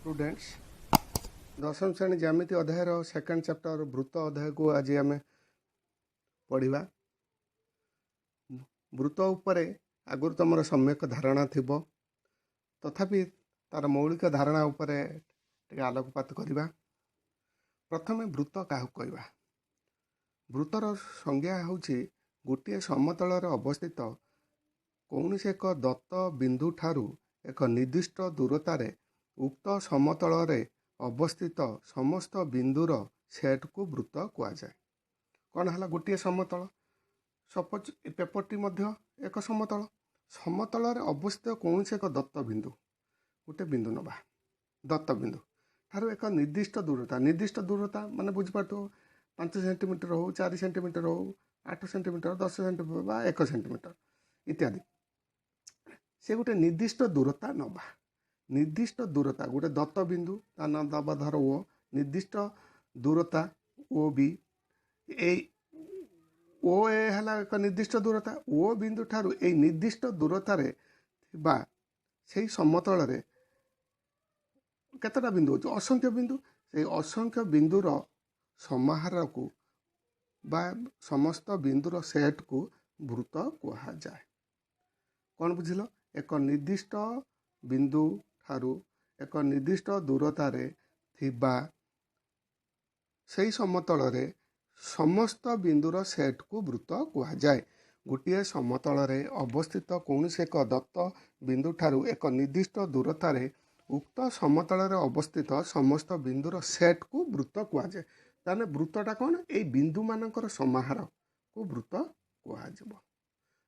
Students दशम श्रेणी ज्यामिति अध्यायर सेकेंड चैप्टर वृत्त अध्याय को आज आम पढ़ा। वृत्त उपरे आगुरी तुम सम्यक धारणा थिबो, तथापि तार मौलिक धारणा उपरे आलोकपात करवा। प्रथमे वृत्त क्या कहवा। वृत्तर संज्ञा होछि गोटे समतल अवस्थित कौन से एक दत्त बिंदु ठारू एक निर्दिष्ट दूरतार उक्त समतल अवस्थित समस्त बिंदुर सेट को वृत्त कहुए। कौन है गोटे समतल, सपोज पेपरटी एक समतल समतल अवस्थित कौन से एक दत्त बिंदु गोटे बिंदु नवा दत्त बिंदु ठारू एक निर्दिष्ट दूरता माने बुझीपार 5 सेंटीमीटर हो 4 सेंटीमीटर हो 8 सेंटीमीटर 10 सेंटीमीटर 1 सेंटीमीटर इत्यादि से गोटे निर्दिष्ट दूरता नवा। निर्दिष्ट दूरता गोटे दत्त बिंदु ता नाम दबा धर ओ निर्दिष्ट दूरता ओ बी ओ ए है एक निर्दिष्ट दूरता ओ बिंदु ठारू ए निर्दिष्ट दूरतार से समतल केतटा बिंदु हो असंख्य बिंदु से असंख्य बिंदुर समाहार को बा समस्त बिंदुर सेट को वृत्त कहा जाए। कौन बुझिल एक निर्दिष्ट बिंदु ठारू एक निर्दिष्ट दूरतार थिबा से समतल समस्त बिंदुर सेट को वृत्त कहा जाए। गोटे समतल अवस्थित कौन से एक दत्त बिंदु ठारू एक निर्दिष्ट दूरतार उक्त समतल अवस्थित समस्त बिंदुर सेट को वृत्त कहा जाए। ताने वृत्तटा कौन ए बिंदु मानकर समाहार को वृत्त कहुब।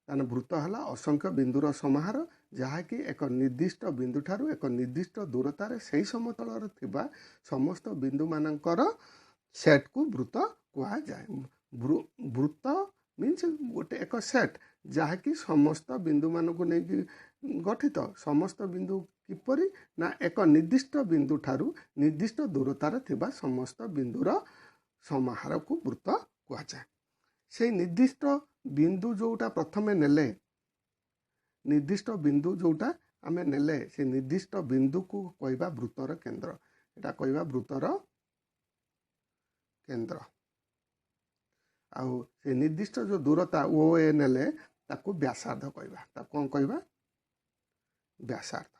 ताने वृत्त है असंख्य बिंदुर समाहार जहाँकि एक निर्दिष्ट बिंदु ठारू एक निर्दिष्ट दूरतार से समतल थिबा समस्त बिंदु मानकर सेट को वृत्त कहा जाए। वृत्त मीन्स गोटे एक सेट जहाँकि समस्त बिंदु मानक नहीं गठित। समस्त बिंदु किपरि ना एक निर्दिष्ट बिंदु ठारू निर्दिष्ट दूरतार थिबा समस्त बिंदुर समाहार को वृत्त कहा जाए। से निर्दिष्ट बिंदु जोटा प्रथमे नेले निर्दिष्ट बिंदु जोटा आम नेले से निर्दिष्ट बिंदु को कहवा वृत्तर केंद्र। एटा कहवा वृत्तर केंद्र आउ से निर्दिष्ट जो दूरता ओ ए नेले ताको व्यासार्ध कहवा। ताको कौन कहवा व्यासार्ध।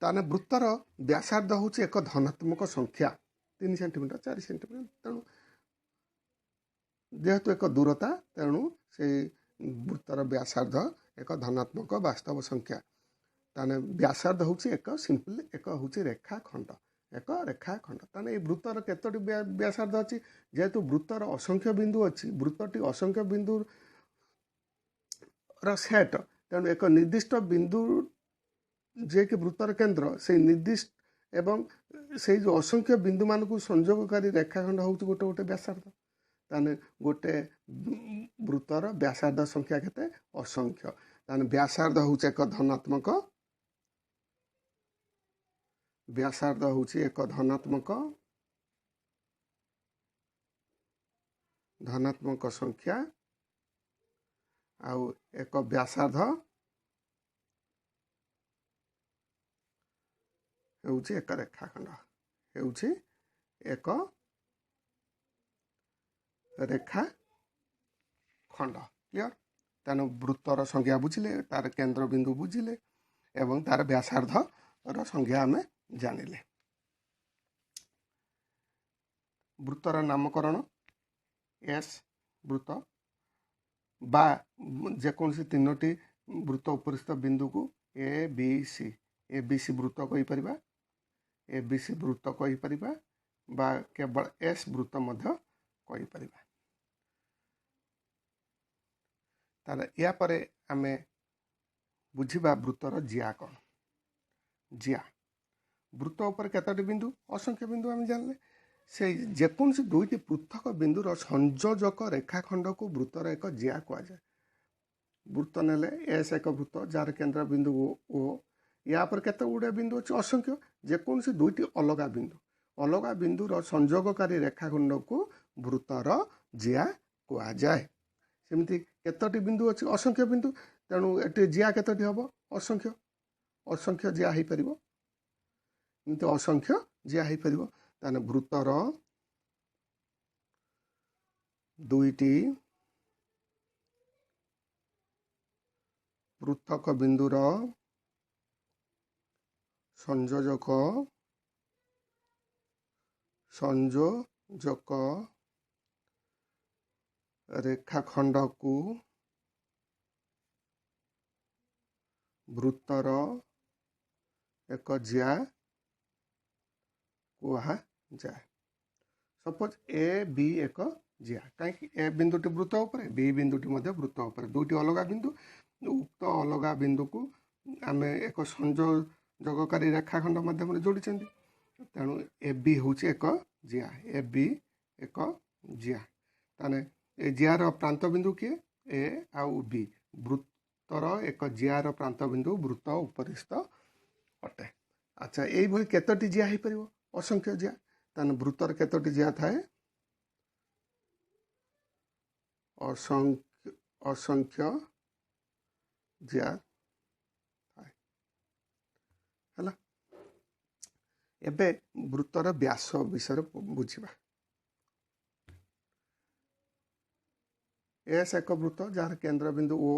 ताने वृत्तर व्यासार्ध होछि एक धनात्मक संख्या 3 सेंटीमीटर 4 सेंटीमीटर तेणु जेहेतु एक दूरता तेणु से वृत्तर व्यासार्ध एक धनात्मक वास्तव संख्या। ताने व्यासार्ध होछि एक सिंपल एक होछि रेखाखंड एक रेखाखंड। ताने वृत्तर केतोटी व्यासार्ध अछि जेहेतु वृत्तर असंख्य बिंदु अछि वृत्तटी असंख्य बिंदु र सेट तेणु एक निर्दिष्ट बिंदु जे कि वृत्तर केंद्र से निर्दिष्ट एवं से जो असंख्य बिंदु मान को संयोगकारी रेखाखंड होछि गोटे गोटे व्यासार्ध। ताने गोटे वृत्तर व्यासार्ध संख्या केते असंख्य। ताने व्यासार्ध होछि एक धनात्मक व्यासार्ध होछि एक धनात्मक संख्या आउ एक व्यासार्ध होछि एक रेखाखंड होछि एक रेखाखंड। क्लियर। तेणु वृत्तर संज्ञा बुझिले तार केंद्र बिंदु बुझिले एवं तार व्यासार्ध र संज्ञा आम जानिले। वृत्तर नामकरण एस वृत्त बा जेकोसी 3टी वृत्त उपरिस्थ बिंदु को ए बी सी वृत्त कहि परिबा ए बी सी वृत्त कहि परिबा बा केवल एस वृत्त मध्य कहि परिबा। ताले या परे आमे बुझिबा वृत्तर जिया कौन। जिया वृत्त उपर केतोटी बिंदु असंख्य बिंदु आम जानले से जेकोसी 2टी पृथक बिंदुर संयोजक रेखाखंड को वृत्तर एक जिया कहा जाए। वृत्त नेले एस एक वृत्त जार केंद्र बिंदु ओ या पर केते गुडे बिंदु अछि असंख्य जेकोसी 2टी अलग बिंदुर संयोगकारी रेखाखंड को वृत्तर जिया कहा जाए। सेमती केतोटी बिंदु अछि असंख्य बिंदु तेणु एटी जिया केतोटी हबो असंख्य जिया हे परिबो ଏମିତି ଅସଂଖ୍ୟ ଜିଆ ହେଇପାରିବ। ତାହେଲେ ବୃତ୍ତର ଦୁଇଟି ପୃଥକ ବିନ୍ଦୁର ସଂଯୋଜକ ରେଖାଖଣ୍ଡକୁ ବୃତ୍ତର ଏକ ଜିଆ କୁହାଯାଏ। ସପୋଜ ଏ ବି ଏକ ଜିଆ, କାହିଁକି ଏ ବିନ୍ଦୁଟି ବୃତ୍ତ ଉପରେ, ବି ବିନ୍ଦୁଟି ମଧ୍ୟ ବୃତ୍ତ ଉପରେ, ଦୁଇଟି ଅଲଗା ବିନ୍ଦୁ। ଉକ୍ତ ଅଲଗା ବିନ୍ଦୁକୁ ଆମେ ଏକ ସଂଯୋଜକାରୀ ରେଖାଖଣ୍ଡ ମାଧ୍ୟମରେ ଯୋଡ଼ିଛନ୍ତି। ତେଣୁ ଏ ବି ହେଉଛି ଏକ ଜିଆ, ଏ ବି ଏକ ଜିଆ। ତାହେଲେ ଏ ଜିଆର ପ୍ରାନ୍ତ ବିନ୍ଦୁ କିଏ? ଏ ଆଉ ବି। ବୃତ୍ତର ଏକ ଜିଆର ପ୍ରାନ୍ତ ବିନ୍ଦୁ ବୃତ୍ତ ଉପରିସ୍ଥ ଅଟେ। ଆଚ୍ଛା, ଏଇଭଳି କେତୋଟି ଜିଆ ହେଇପାରିବ? ଅସଂଖ୍ୟ ଜିଆ। ତାହେଲେ ବୃତ୍ତର କେତୋଟି ଜିଆ ଥାଏ? ଅସଂଖ୍ୟ ଜିଆ ଥାଏ। ହେଲା, ଏବେ ବୃତ୍ତର ବ୍ୟାସ ବିଷୟରେ ବୁଝିବା। ଏସ୍ ଏକ ବୃତ୍ତ ଯାହାର କେନ୍ଦ୍ରବିନ୍ଦୁ ଓ।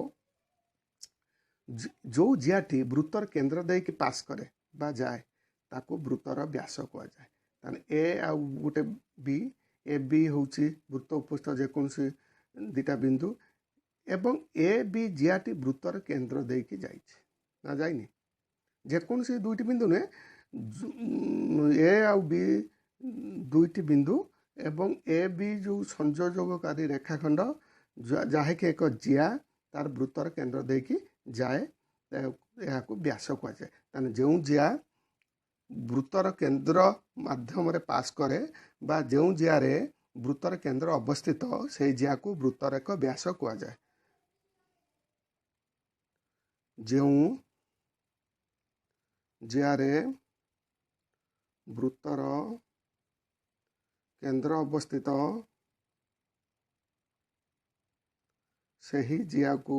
ଯେଉଁ ଜିଆଟି ବୃତ୍ତର କେନ୍ଦ୍ର ଦେଇକି ପାସ୍ କରେ ବା ଯାଏ ତାକୁ ବୃତ୍ତର ବ୍ୟାସ କୁହାଯାଏ। ତାହେଲେ ଏ ଆଉ ଗୋଟେ ବି, ଏ ବି ହେଉଛି ବୃତ୍ତ ଉପସ୍ଥ ଯେକୌଣସି ଦୁଇଟା ବିନ୍ଦୁ, ଏବଂ ଏ ବି ଜିଆଟି ବୃତ୍ତର କେନ୍ଦ୍ର ଦେଇକି ଯାଇଛି ନା ଯାଇନି? ଯେକୌଣସି ଦୁଇଟି ବିନ୍ଦୁ ନୁହେଁ, ଏ ଆଉ ବି ଦୁଇଟି ବିନ୍ଦୁ ଏବଂ ଏ ବି ଯେଉଁ ସଂଯୋଜକାରୀ ରେଖାଖଣ୍ଡ ଯାହାକି ଏକ ଜିଆ ତାର ବୃତ୍ତର କେନ୍ଦ୍ର ଦେଇକି ଯାଏ, ଏହାକୁ ବ୍ୟାସ କୁହାଯାଏ। ତାହେଲେ ଯେଉଁ ଜିଆ ବୃତ୍ତର କେନ୍ଦ୍ର ମାଧ୍ୟମରେ ପାସ୍ କରେ ବା ଯେଉଁ ଜିଆରେ ବୃତ୍ତର କେନ୍ଦ୍ର ଅବସ୍ଥିତ, ସେହି ଜିଆକୁ ବୃତ୍ତର ଏକ ବ୍ୟାସ କୁହାଯାଏ। ଯେଉଁ ଜିଆରେ ବୃତ୍ତର କେନ୍ଦ୍ର ଅବସ୍ଥିତ, ସେହି ଜିଆକୁ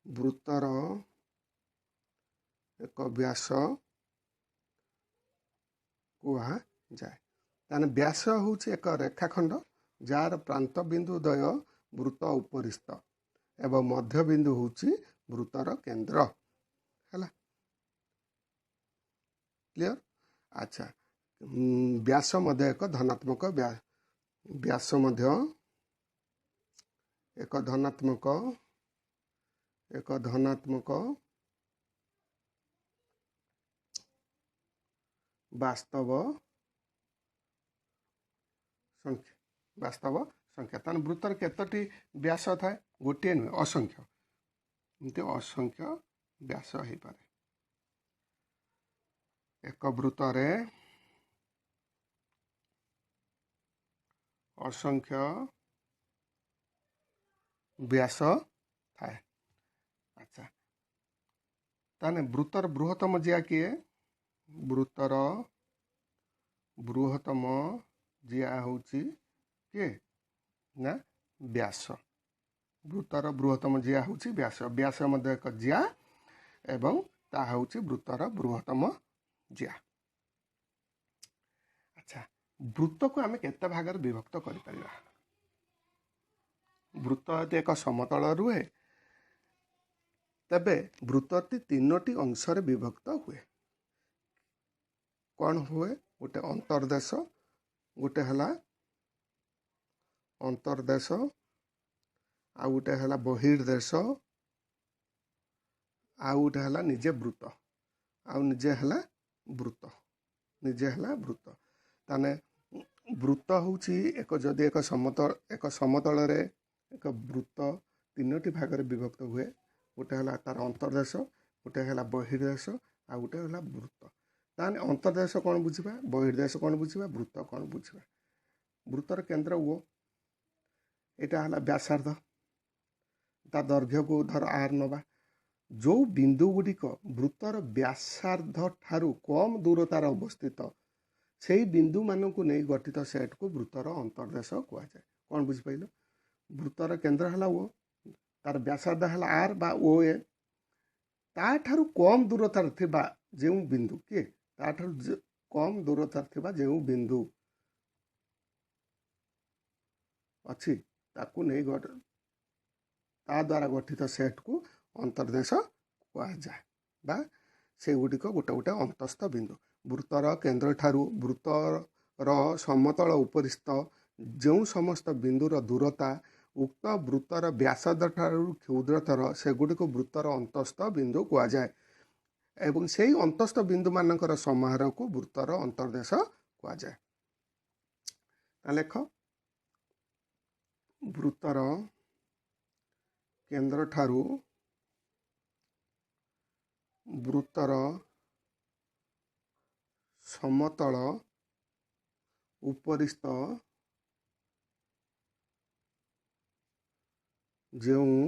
ବୃତ୍ତର ଏକ ବ୍ୟାସ କୁହାଯାଏ। ତାହେଲେ ବ୍ୟାସ ହେଉଛି ଏକ ରେଖାଖଣ୍ଡ ଯାହାର ପ୍ରାନ୍ତ ବିନ୍ଦୁ ଦ୍ୱୟ ବୃତ୍ତ ଉପରିସ୍ଥ ଏବଂ ମଧ୍ୟବିନ୍ଦୁ ହେଉଛି ବୃତ୍ତର କେନ୍ଦ୍ର। ହେଲା, କ୍ଲିଅର? ଆଚ୍ଛା, ବ୍ୟାସ ମଧ୍ୟ ଏକ ଧନାତ୍ମକ ବ୍ୟାସ ମଧ୍ୟ ଏକ ଧନାତ୍ମକ ବାସ୍ତବ ସଂଖ୍ୟା। ତାହେଲେ ବୃତ୍ତର କେତୋଟି ବ୍ୟାସ ଥାଏ? ଗୋଟିଏ ନୁହେଁ, ଅସଂଖ୍ୟ। ଏମିତି ଅସଂଖ୍ୟ ବ୍ୟାସ ହେଇପାରେ। ଏକ ବୃତ୍ତରେ ଅସଂଖ୍ୟ ବ୍ୟାସ ଥାଏ। ଆଚ୍ଛା, ତାହେଲେ ବୃତ୍ତର ବୃହତ୍ତମ ଜିଆ କିଏ? ବୃତ୍ତର ବୃହତ୍ତମ ଜିଆ ହେଉଛି କିଏ? ନା ବ୍ୟାସ। ବୃତ୍ତର ବୃହତ୍ତମ ଜିଆ ହେଉଛି ବ୍ୟାସ। ବ୍ୟାସ ମଧ୍ୟ ଏକ ଜିଆ ଏବଂ ତାହା ହେଉଛି ବୃତ୍ତର ବୃହତ୍ତମ ଜିଆ। ଆଚ୍ଛା, ବୃତ୍ତକୁ ଆମେ କେତେ ଭାଗରେ ବିଭକ୍ତ କରିପାରିବା? ବୃତ୍ତ ଯଦି ଏକ ସମତଳ ରୁହେ ତେବେ ବୃତ୍ତଟି ତିନୋଟି ଅଂଶରେ ବିଭକ୍ତ ହୁଏ। କ'ଣ ହୁଏ? ଗୋଟେ ଅନ୍ତର୍ଦେଶ, ଗୋଟେ ହେଲା ଅନ୍ତର୍ଦେଶ, ଆଉ ଗୋଟେ ହେଲା ବହିର୍ଦେଶ, ଆଉ ଗୋଟେ ହେଲା ନିଜେ ବୃତ୍ତ, ଆଉ ନିଜେ ହେଲା ବୃତ୍ତ। ତାହେଲେ ବୃତ୍ତ ହେଉଛି ଯଦି ଏକ ସମତଳରେ ଏକ ବୃତ୍ତ ତିନୋଟି ଭାଗରେ ବିଭକ୍ତ ହୁଏ। ଗୋଟେ ହେଲା ତାର ଅନ୍ତର୍ଦେଶ, ଗୋଟେ ହେଲା ବହିର୍ଦେଶ, ଆଉ ଗୋଟେ ହେଲା ବୃତ୍ତ। ତାହେଲେ ଅନ୍ତର୍ଦେଶ କ'ଣ ବୁଝିବା, ବହିର୍ଦେଶ କ'ଣ ବୁଝିବା, ବୃତ୍ତ କ'ଣ ବୁଝିବା? ବୃତ୍ତର କେନ୍ଦ୍ର ଓ, ଏଇଟା ହେଲା ବ୍ୟାସାର୍ଦ୍ଧ। ତା ଦୈର୍ଘ୍ୟକୁ ଧର ଆର୍ ନେବା। ଯେଉଁ ବିନ୍ଦୁ ଗୁଡ଼ିକ ବୃତ୍ତର ବ୍ୟାସାର୍ଦ୍ଧ ଠାରୁ କମ୍ ଦୂରତାରେ ଅବସ୍ଥିତ, ସେହି ବିନ୍ଦୁମାନଙ୍କୁ ନେଇ ଗଠିତ ସେଟ୍କୁ ବୃତ୍ତର ଅନ୍ତର୍ଦେଶ କୁହାଯାଏ। କ'ଣ ବୁଝିପାରିଲ? ବୃତ୍ତର କେନ୍ଦ୍ର ହେଲା ଓ, ତାର ବ୍ୟାସାର୍ଦ୍ଧ ହେଲା ଆର୍ ବା ଓ ଏ, ଏବଂ ସେହି ବିନ୍ଦୁମାନଙ୍କୁ ନେଇ ଗଠିତ ସେଟ୍କୁ ବୃତ୍ତର ଅନ୍ତର୍ଦେଶ କୁହାଯାଏ। କ'ଣ ବୁଝିପାରିଲ? ବୃତ୍ତର କେନ୍ଦ୍ର ହେଲା ଓ, ତାର ବ୍ୟାସାର୍ଦ୍ଧ ହେଲା ଆର୍ ବା ଓ ଏ, ଏବଂ ସେହି ବିନ୍ଦୁମାନଙ୍କୁ ନେଇ ଗଠିତ ସେଟ୍କୁ ବୃତ୍ତର ଅନ୍ତର୍ଦେଶ କୁହାଯାଏ। କ'ଣ ବୁଝିପାରିଲ? ବୃତ୍ତର କେନ୍ଦ୍ର ହେଲା ଓ, ତାର ବ୍ୟାସାର୍ଦ୍ଧ ହେଲା ଆର୍ ବା ଓ ଏ, ତାଠାରୁ କମ୍ ଦୂରତାରେ ଥିବା ଯେଉଁ ବିନ୍ଦୁ କିଏ ତାଠାରୁ କମ୍ ଦୂରତାରେ ଥିବା ଯେଉଁ ବିନ୍ଦୁ ଅଛି ତାକୁ ନେଇ ତା ଦ୍ୱାରା ଗଠିତ ସେଟ୍କୁ ଅନ୍ତର୍ଦେଶ କୁହାଯାଏ ବା ସେଗୁଡ଼ିକ ଗୋଟେ ଗୋଟେ ଅନ୍ତସ୍ଥ ବିନ୍ଦୁ। ବୃତ୍ତର କେନ୍ଦ୍ରଠାରୁ ବୃତ୍ତର ସମତଳ ଉପରିସ୍ଥ ଯେଉଁ ସମସ୍ତ ବିନ୍ଦୁର ଦୂରତା ଉକ୍ତ ବୃତ୍ତର ବ୍ୟାସାର୍ଦ୍ଧଠାରୁ କ୍ଷୁଦ୍ରତର ସେଗୁଡ଼ିକୁ ବୃତ୍ତର ଅନ୍ତସ୍ଥ ବିନ୍ଦୁ କୁହାଯାଏ ଏବଂ ସେହି ଅନ୍ତସ୍ଥ ବିନ୍ଦୁମାନଙ୍କର ସମାହାରକୁ ବୃତ୍ତର ଅନ୍ତର୍ଦେଶ କୁହାଯାଏ। ଲେଖ ବୃତ୍ତର କେନ୍ଦ୍ରଠାରୁ ବୃତ୍ତର ସମତଳ ଉପରିସ୍ଥ ଯେଉଁ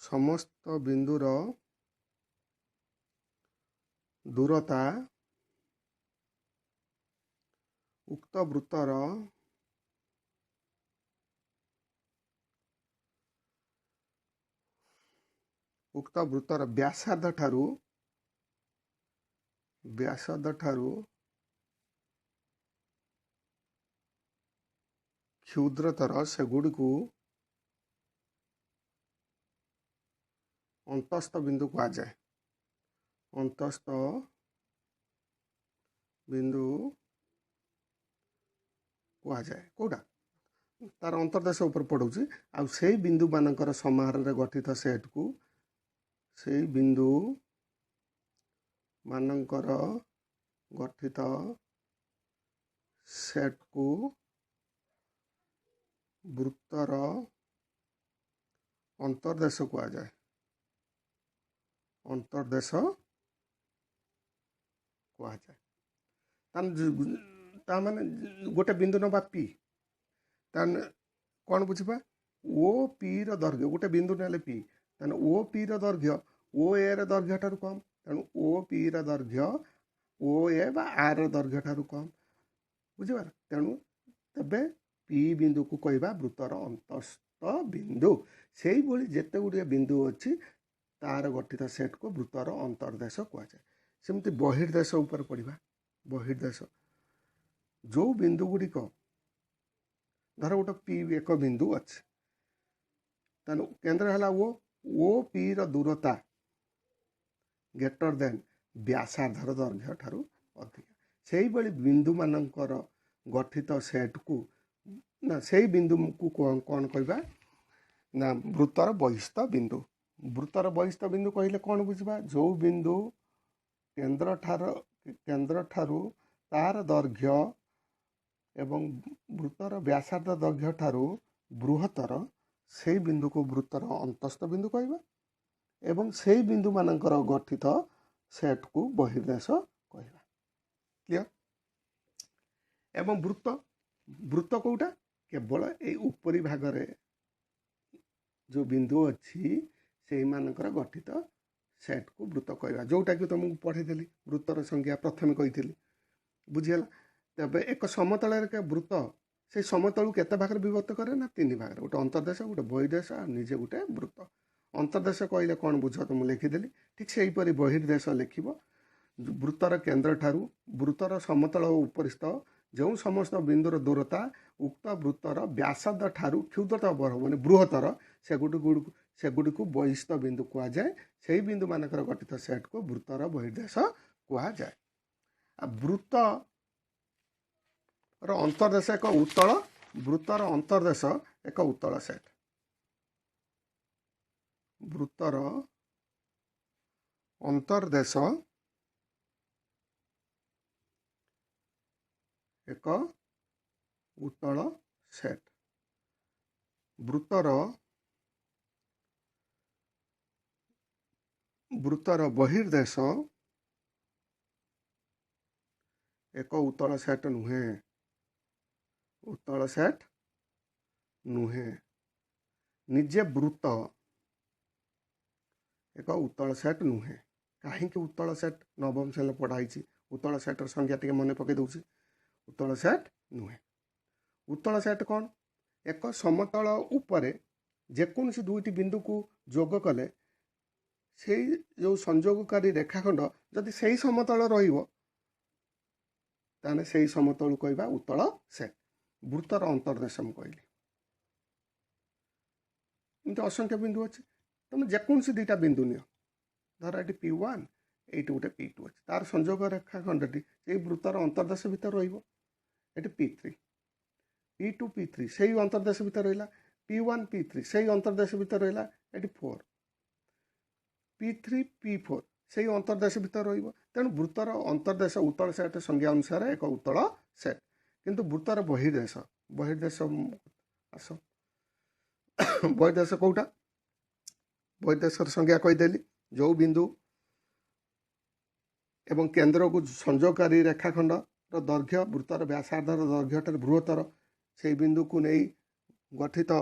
ସମସ୍ତ ବିନ୍ଦୁର ଦୂରତା ଉକ୍ତ ବୃତ୍ତର ବ୍ୟାସାର୍ଦ୍ଧଠାରୁ କ୍ଷୁଦ୍ରତର ସେଗୁଡ଼ିକୁ ଅନ୍ତସ୍ଥ ବିନ୍ଦୁ କୁହାଯାଏ। ଅନ୍ତସ୍ଥ ବିନ୍ଦୁ କୁହାଯାଏ। କୋଉଟା ତାର ଅନ୍ତର୍ଦେଶ ଉପରେ ପଡ଼ୁଛି। ଆଉ ସେଇ ବିନ୍ଦୁମାନଙ୍କର ସମାହାରରେ ଗଠିତ ସେଟ୍କୁ ସେଇ ବିନ୍ଦୁ ମାନଙ୍କର ଗଠିତ ସେଟ୍କୁ ବୃତ୍ତର ଅନ୍ତର୍ଦେଶ କୁହାଯାଏ। ଅନ୍ତର୍ଦେଶ କୁହାଯାଏ। ତା ମାନେ ଗୋଟେ ବିନ୍ଦୁ ନେବା ପି ତାହେଲେ କ'ଣ ବୁଝିବା ଓ ପିର ଦୈର୍ଘ୍ୟ ଗୋଟେ ବିନ୍ଦୁ ନେଲେ ପି ତାହେଲେ ଓ ପିର ଦୈର୍ଘ୍ୟ ଓ ଏର ଦୈର୍ଘ୍ୟ ଠାରୁ କମ୍ ତେଣୁ ଓ ପିର ଦୈର୍ଘ୍ୟ ଓ ଏ ବା ଆର ଦୈର୍ଘ୍ୟ ଠାରୁ କମ୍ ବୁଝିବାର। ତେଣୁ ତେବେ ପି ବିନ୍ଦୁକୁ କହିବା ବୃତ୍ତର ଅନ୍ତସ୍ଥ ବିନ୍ଦୁ। ସେଇଭଳି ଯେତେ ଗୁଡ଼ିଏ ବିନ୍ଦୁ ଅଛି ତାର ଗଠିତ ସେଟ୍କୁ ବୃତ୍ତର ଅନ୍ତର୍ଦେଶ କୁହାଯାଏ। ସେମିତି ବହିର୍ଦେଶ ଉପରେ ପଢ଼ିବା। ବହିର୍ଦେଶ ଯେଉଁ ବିନ୍ଦୁ ଗୁଡ଼ିକ ଧର ଗୋଟେ ପି ଏକ ବିନ୍ଦୁ ଅଛି ତାହେଲେ କେନ୍ଦ୍ର ହେଲା ଓ ପିର ଦୂରତା ଗ୍ରେଟର ଦେନ୍ ବ୍ୟାସାର୍ଦ୍ଧର ଦୈର୍ଘ୍ୟ ଠାରୁ ଅଧିକା। ସେଇଭଳି ବିନ୍ଦୁମାନଙ୍କର ଗଠିତ ସେଟ୍କୁ ନା ସେଇ ବିନ୍ଦୁକୁ କ'ଣ କହିବା ନା ବୃତ୍ତର ବହିସ୍ଥ ବିନ୍ଦୁ। ବୃତ୍ତର ବହିସ୍ଥ ବିନ୍ଦୁ କହିଲେ କ'ଣ ବୁଝିବା ଯେଉଁ ବିନ୍ଦୁ କେନ୍ଦ୍ରଠାରୁ ତାର ଦୈର୍ଘ୍ୟ ଏବଂ ବୃତ୍ତର ବ୍ୟାସାର୍ଦ୍ଧ ଦୈର୍ଘ୍ୟ ଠାରୁ ବୃହତ୍ତର ସେଇ ବିନ୍ଦୁକୁ ବୃତ୍ତର ଅନ୍ତସ୍ଥ ବିନ୍ଦୁ କହିବା ଏବଂ ସେଇ ବିନ୍ଦୁମାନଙ୍କର ଗଠିତ ସେଟ୍କୁ ବହିର୍ଦେଶ କହିବା। କ୍ଲିୟର। ଏବଂ ବୃତ୍ତ କୋଉଟା କେବଳ ଏଇ ଉପରି ଭାଗରେ ଯେଉଁ ବିନ୍ଦୁ ଅଛି ସେଇମାନଙ୍କର ଗଠିତ ସେଟ୍କୁ ବୃତ୍ତ କହିବା। ଯେଉଁଟାକି ତୁମକୁ ପଢ଼େଇଦେଲି ବୃତ୍ତର ସଂଜ୍ଞା ପ୍ରଥମେ କହିଥିଲି ବୁଝିଗଲା। ତେବେ ଏକ ସମତଳରେ ବୃତ୍ତ ସେଇ ସମତଳକୁ କେତେ ଭାଗରେ ବିଭକ୍ତ କରେ ନା 3 ଭାଗରେ। ଗୋଟେ ଅନ୍ତର୍ଦେଶ ଗୋଟେ ବହିର୍ଦେଶ ଆଉ ନିଜେ ଗୋଟେ ବୃତ୍ତ। ଅନ୍ତର୍ଦେଶ କହିଲେ କ'ଣ ବୁଝ ତ ମୁଁ ଲେଖିଦେଲି। ଠିକ୍ ସେହିପରି ବହିର୍ଦେଶ ଲେଖିବ। ବୃତ୍ତର କେନ୍ଦ୍ରଠାରୁ ବୃତ୍ତର ସମତଳ ଉପରିସ୍ଥ ଯେଉଁ ସମସ୍ତ ବିନ୍ଦୁର ଦୂରତା ଉକ୍ତ ବୃତ୍ତର ବ୍ୟାସାର୍ଦ୍ଧ ଠାରୁ କ୍ଷୁଦ୍ରତର ମାନେ ବୃହତ୍ତର ସେଗୁଡ଼ିକୁ ବହିସ୍ଥ ବିନ୍ଦୁ କୁହାଯାଏ। ସେହି ବିନ୍ଦୁମାନଙ୍କର ଗଠିତ ସେଟ୍କୁ ବୃତ୍ତର ବହିର୍ଦେଶ କୁହାଯାଏ। ଆଉ ବୃତ୍ତର ଅନ୍ତର୍ଦେଶ ଏକ ଉତ୍ତଳ ବୃତ୍ତର ଅନ୍ତର୍ଦେଶ ଏକ ଉତ୍ତଳ ସେଟ୍। ବୃତ୍ତର ଅନ୍ତର୍ଦେଶ ଏକ ଉତ୍ତଳ ସେଟ୍। ବୃତ୍ତର ବହିର୍ଦେଶ ଏକ ଉତ୍ତଳ ସେଟ୍ ନୁହେଁ। ଉତ୍ତଳ ସେଟ୍ ନୁହେଁ। ନିଜେ ବୃତ୍ତ ଏକ ଉତ୍ତଳ ସେଟ୍ ନୁହେଁ। କାହିଁକି ଉତ୍ତଳ ସେଟ୍ ନବମ ଶ୍ରେଣୀରେ ପଢ଼ା ହେଇଛି। ଉତ୍ତଳ ସେଟ୍ର ସଂଜ୍ଞା ଟିକେ ମନେ ପକାଇ ଦେଉଛି। ଉତ୍ତଳ ସେଟ୍ ନୁହେଁ। ଉତ୍ତଳ ସେଟ୍ କ'ଣ ଏକ ସମତଳ ଉପରେ ଯେକୌଣସି ଦୁଇଟି ବିନ୍ଦୁକୁ ଯୋଗ କଲେ ସେଇ ଯେଉଁ ସଂଯୋଗକାରୀ ରେଖାଖଣ୍ଡ ଯଦି ସେଇ ସମତଳ ରହିବ ତାହେଲେ ସେଇ ସମତଳକୁ କହିବା ଉତ୍ତଳ ସେଟ୍। ବୃତ୍ତର ଅନ୍ତର୍ଦେଶ ମୁଁ କହିଲି। ଏମିତି ଅସଂଖ୍ୟ ବିନ୍ଦୁ ଅଛି। ତୁମେ ଯେକୌଣସି ଦୁଇଟା ବିନ୍ଦୁ ନିଅ, ଧର ଏଠି P1 ଏଇଠି ଗୋଟେ P2 ଅଛି, ତାର ସଂଯୋଗ ରେଖାଖଣ୍ଡଟି ସେଇ ବୃତ୍ତର ଅନ୍ତର୍ଦେଶ ଭିତରେ ରହିବ। ଏଠି P3 P2 P3 ସେଇ ଅନ୍ତର୍ଦେଶ ଭିତରେ ରହିଲା, P1 P3 ସେଇ ଅନ୍ତର୍ଦେଶ ଭିତରେ ରହିଲା, ଏଠି 4 P3 P4 ସେଇ ଅନ୍ତର୍ଦେଶ ଭିତରେ ରହିବ। ତେଣୁ ବୃତ୍ତର ଅନ୍ତର୍ଦେଶ ଉତ୍ତଳ ସେଟ୍ ସଂଜ୍ଞା ଅନୁସାରେ ଏକ ଉତ୍ତଳ ସେଟ୍। କିନ୍ତୁ ବୃତ୍ତର ବହିର୍ଦେଶ ଆସ ବହିର୍ଦେଶ କୋଉଟା? ବହିର୍ଦେଶର ସଂଜ୍ଞା କହିଦେଲି, ଯେଉଁ ବିନ୍ଦୁ ଏବଂ କେନ୍ଦ୍ରକୁ ସଂଯୋଗକାରୀ ରେଖାଖଣ୍ଡର ଦୈର୍ଘ୍ୟ ବୃତ୍ତର ବ୍ୟାସାର୍ଦ୍ଧର ଦୈର୍ଘ୍ୟଠାରୁ ବୃହତ୍ତର ସେହି ବିନ୍ଦୁକୁ ନେଇ ଗଠିତ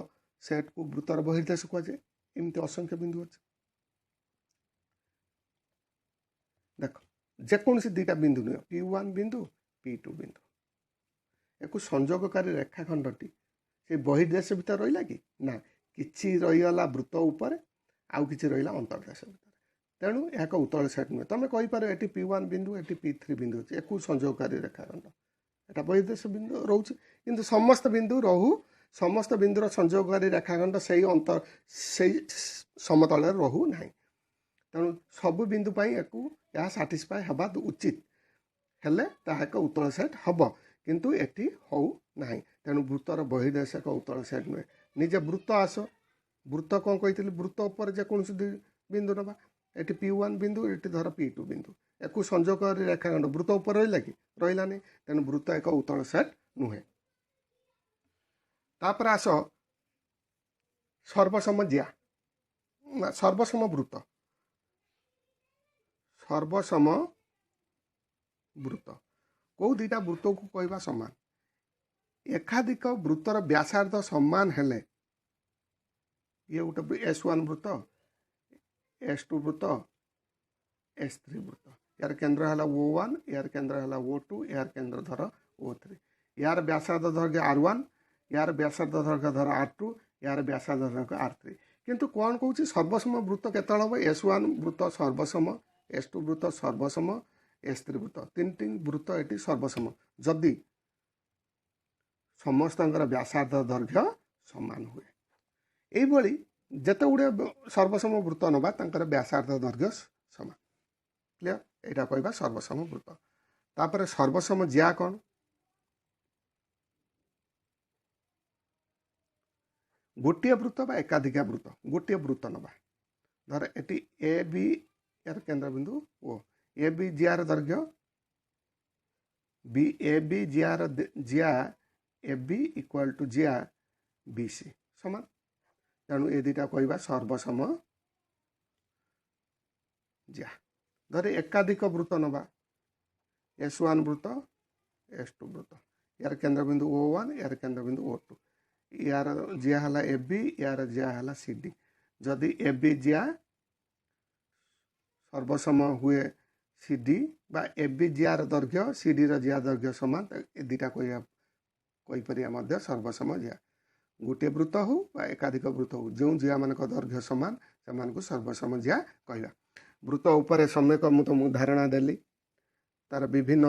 ସେଟ୍କୁ ବୃତ୍ତର ବହିର୍ଦେଶ କୁହାଯାଏ। ଏମିତି ଅସଂଖ୍ୟ ବିନ୍ଦୁ ଅଛି। ଦେଖ, ଯେକୌଣସି ଦୁଇଟା ବିନ୍ଦୁ ନିଅ, P1 ବିନ୍ଦୁ P2 ବିନ୍ଦୁ, ଏକୁ ସଂଯୋଗକାରୀ ରେଖାଖଣ୍ଡଟି ସେ ବହିର୍ଦେଶ ଭିତରେ ରହିଲା କି ନା, କିଛି ରହିଗଲା ବୃତ୍ତ ଉପରେ, ଆଉ କିଛି ରହିଲା ଅନ୍ତର୍ଦେଶ ଭିତରେ। ତେଣୁ ଏହା ଏକ ଉତ୍ତଳ ସେଟ୍ ନୁହେଁ। ତୁମେ କହିପାର ଏଠି P1 ବିନ୍ଦୁ ଏଠି P3 ବିନ୍ଦୁ ଅଛି, ଏକୁ ସଂଯୋଗକାରୀ ରେଖାଖଣ୍ଡ, ଏଟା ବହିର୍ଦେଶ ବିନ୍ଦୁ ରହୁଛି। କିନ୍ତୁ ସମସ୍ତ ବିନ୍ଦୁର ସଂଯୋଗକାରୀ ରେଖାଖଣ୍ଡ ସେଇ ସମତଳରେ ରହୁ ନାହିଁ। ତେଣୁ ସବୁ ବିନ୍ଦୁ ପାଇଁ ଏହା ସାଟିସ୍ଫାଏ ହେବା ଉଚିତ, ହେଲେ ତାହା ଏକ ଉତ୍ତଳ ସେଟ୍ ହେବ, କିନ୍ତୁ ଏଠି ହଉ ନାହିଁ। ତେଣୁ ବୃତ୍ତର ବହିର୍ଦେଶ ଏକ ଉତ୍ତଳ ସେଟ୍ ନୁହେଁ। ନିଜେ ବୃତ୍ତ ଆସ, ବୃତ୍ତ କ'ଣ କହିଥିଲି, ବୃତ୍ତ ଉପରେ ଯେକୌଣସି ବିନ୍ଦୁ ନେବା, ଏଠି P1 ବିନ୍ଦୁ ଏଠି ଧର P2 ବିନ୍ଦୁ, ଏକୁ ସଂଯୋଗକାରୀ ରେଖାଖଣ୍ଡ ବୃତ୍ତ ଉପରେ ରହିଲା କି, ରହିଲାନି। ତେଣୁ ବୃତ୍ତ ଏକ ଉତ୍ତଳ ସେଟ୍ ନୁହେଁ। ତାପରେ ଆସ ସର୍ବସମ ଜିଆ, ସର୍ବସମ ବୃତ୍ତ। ସର୍ବସମ ବୃତ୍ତ କେଉଁ ଦୁଇଟା ବୃତ୍ତକୁ କହିବା ସମାନ? ଏକାଧିକ ବୃତ୍ତର ବ୍ୟାସାର୍ଦ୍ଧ ସମାନ ହେଲେ, ଇଏ ଗୋଟେ S1 ବୃତ୍ତ, S2 ବୃତ୍ତ, S3 ବୃତ୍ତ, ୟାର କେନ୍ଦ୍ର ହେଲା O1, ୟାର କେନ୍ଦ୍ର ହେଲା O2, ୟାର କେନ୍ଦ୍ର ଧର O3, ୟାର ବ୍ୟାସାର୍ଦ୍ଧ ଦୈର୍ଘ୍ୟ R1, ୟାର ବ୍ୟାସାର୍ଦ୍ଧ ଦୈର୍ଘ୍ୟ ଧର R2, ୟାର ବ୍ୟାସାର୍ଦ୍ଧ ଦୈର୍ଘ୍ୟ R3। କିନ୍ତୁ କ'ଣ କହୁଛି, ସର୍ବସମ ବୃତ୍ତ କେତେବେଳେ ହେବ? S1 ବୃତ୍ତ ସର୍ବସମ, S2 ବୃତ୍ତ ସର୍ବସମ, S3 ବୃତ୍ତ, ତିନିଟି ବୃତ୍ତ ଏଠି ସର୍ବସମ ଯଦି ସମସ୍ତଙ୍କର ବ୍ୟାସାର୍ଦ୍ଧ ଦୈର୍ଘ୍ୟ ସମାନ ହୁଏ। ଏଇଭଳି ଯେତେ ଗୁଡ଼ିଏ ସର୍ବସମ ବୃତ୍ତ ନେବା, ତାଙ୍କର ବ୍ୟାସାର୍ଦ୍ଧ ଦୈର୍ଘ୍ୟ ସମାନ। କ୍ଲିୟର? ଏଇଟା କହିବା ସର୍ବସମ ବୃତ୍ତ। ତାପରେ ସର୍ବସମ ଜିଆ କ'ଣ? ଗୋଟିଏ ବୃତ୍ତ ବା ଏକାଧିକା ବୃତ୍ତ, ଗୋଟିଏ ବୃତ୍ତ ନେବା, ଧର ଏଠି AB, ୟାର କେନ୍ଦ୍ରବିନ୍ଦୁ O, AB ଜିଆର ଦୈର୍ଘ୍ୟ AB ଜିଆ AB ଇକ୍ୱାଲ୍ ଟୁ ଜିଆ BC ସମାନ। ତେଣୁ ଏ ଦୁଇଟା କହିବା ସର୍ବସମ ଜିଆ। ଧର ଏକାଧିକ ବୃତ୍ତ ନେବା, S1 ବୃତ୍ତ, S2 ବୃତ୍ତ, ୟାର କେନ୍ଦ୍ରବିନ୍ଦୁ O1, ୟାର କେନ୍ଦ୍ରବିନ୍ଦୁ O2, ୟାର ଜିଆ ହେଲା AB, ୟାର ଜିଆ ହେଲା CD। ଯଦି AB ଜିଆ ସର୍ବସମ ହୁଏ CD ବା AB ଜିଆର ଦୈର୍ଘ୍ୟ CDର ଜିଆ ଦୈର୍ଘ୍ୟ ସମାନ, ଏ ଦୁଇଟା କହିପାରିବା ମଧ୍ୟ ସର୍ବସମ ଜିଆ। ଗୋଟିଏ ବୃତ୍ତ ହେଉ ବା ଏକାଧିକ ବୃତ୍ତ ହେଉ, ଯେଉଁ ଜିଆମାନଙ୍କ ଦୈର୍ଘ୍ୟ ସମାନ ସେମାନଙ୍କୁ ସର୍ବସମ ଜିଆ କହିବା। ବୃତ୍ତ ଉପରେ ସମ୍ୟକ ମୁଁ ତୁମକୁ ଧାରଣା ଦେଲି, ତାର ବିଭିନ୍ନ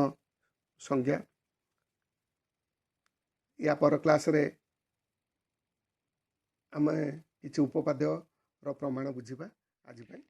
ସଂଜ୍ଞା। ୟା ପର କ୍ଲାସ୍ରେ ଆମେ କିଛି ଉପପାଦ୍ୟର ପ୍ରମାଣ ବୁଝିବା। ଆଜି ପାଇଁ